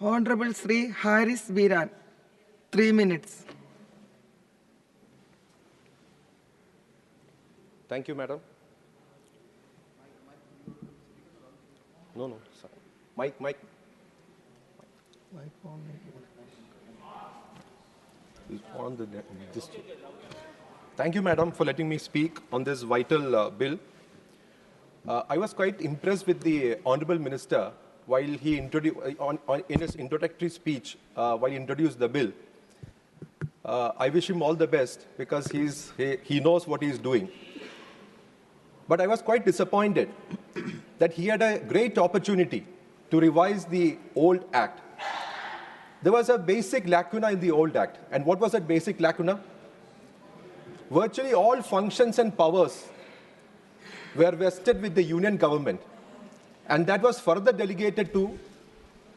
Honorable Sri Haris Beeran, 3 minutes. Thank you, madam. No, sorry. Mic. On the this. Thank you, madam, for letting me speak on this vital bill. I was quite impressed with the Honorable Minister while he introduced, in his introductory speech, while he introduced the bill. I wish him all the best because he knows what he's doing. But I was quite disappointed that he had a great opportunity to revise the old act. There was a basic lacuna in the old act. And what was that basic lacuna? Virtually all functions and powers were vested with the union government. And that was further delegated to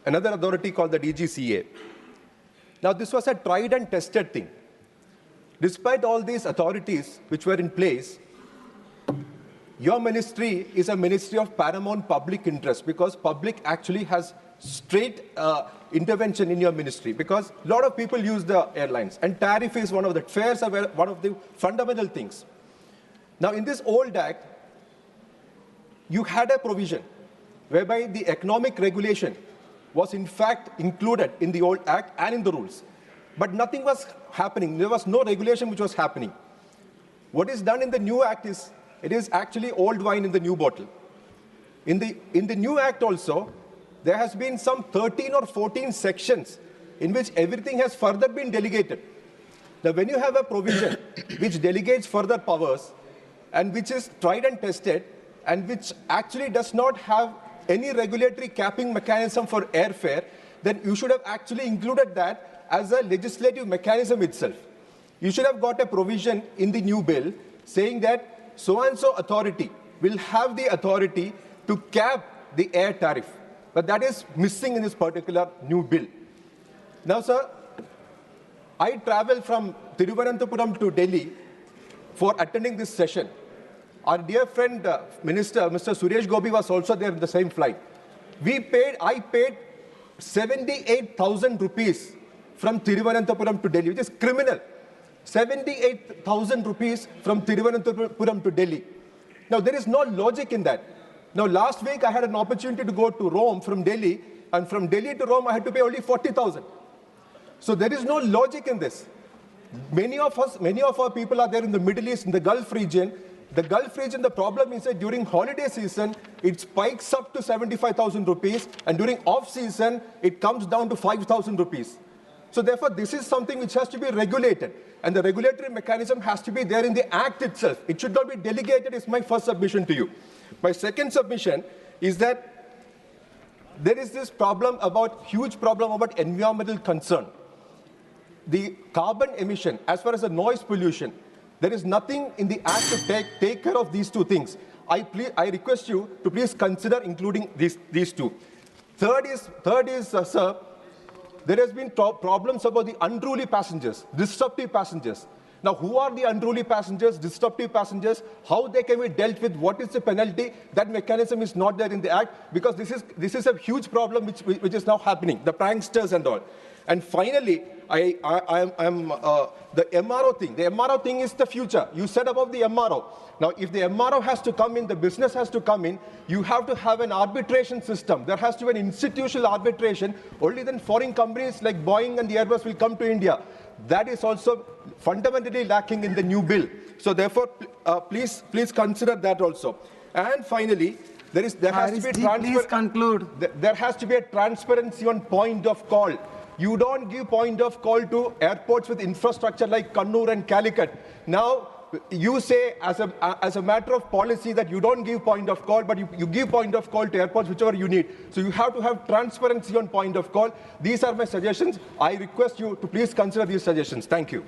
another authority called the DGCA. Now, this was a tried and tested thing. Despite all these authorities which were in place, your ministry is a ministry of paramount public interest because public actually has straight intervention in your ministry because a lot of people use the airlines and tariff is one of the fares are one of the fundamental things. Now, in this old act, you had a provision whereby the economic regulation was in fact included in the old act and in the rules. But nothing was happening. There was no regulation which was happening. What is done in the new act is, it is actually old wine in the new bottle. In the new act also, there has been some 13 or 14 sections in which everything has further been delegated. Now, when you have a provision which delegates further powers and which is tried and tested and which actually does not have any regulatory capping mechanism for airfare, then you should have actually included that as a legislative mechanism itself. You should have got a provision in the new bill saying that so-and-so authority will have the authority to cap the air tariff. But that is missing in this particular new bill. Now, sir, I traveled from Thiruvananthapuram to Delhi for attending this session. Our dear friend, Minister, Mr. Suresh Gopi was also there in the same flight. I paid 78,000 rupees from Thiruvananthapuram to Delhi, which is criminal. 78,000 rupees from Thiruvananthapuram to Delhi. Now, there is no logic in that. Now, last week I had an opportunity to go to Rome from Delhi, and from Delhi to Rome I had to pay only 40,000. So there is no logic in this. Many of our people are there in the Middle East, in the Gulf region. The Gulf region, the problem is that during holiday season, it spikes up to 75,000 rupees, and during off-season, it comes down to 5,000 rupees. So therefore, this is something which has to be regulated. And the regulatory mechanism has to be there in the Act itself. It should not be delegated, is my first submission to you. My second submission is that there is this huge problem about environmental concern. The carbon emission, as far as the noise pollution, there is nothing in the Act to take care of these two things. I request you to please consider including these two. Third is, sir, there has been problems about the unruly passengers, disruptive passengers. Now, who are the unruly passengers, disruptive passengers? How they can be dealt with? What is the penalty? That mechanism is not there in the Act because this is a huge problem which is now happening, the pranksters and all. And finally, the MRO thing. The MRO thing is the future. You said about the MRO. Now, if the MRO has to come in, the business has to come in, you have to have an arbitration system. There has to be an institutional arbitration. Only then foreign companies like Boeing and the Airbus will come to India. That is also fundamentally lacking in the new bill. So therefore, please consider that also. And finally, there has to be a transparency on point of call. You don't give point of call to airports with infrastructure like Kannur and Calicut. Now, you say as a matter of policy that you don't give point of call, but you give point of call to airports whichever you need. So you have to have transparency on point of call. These are my suggestions. I request you to please consider these suggestions. Thank you.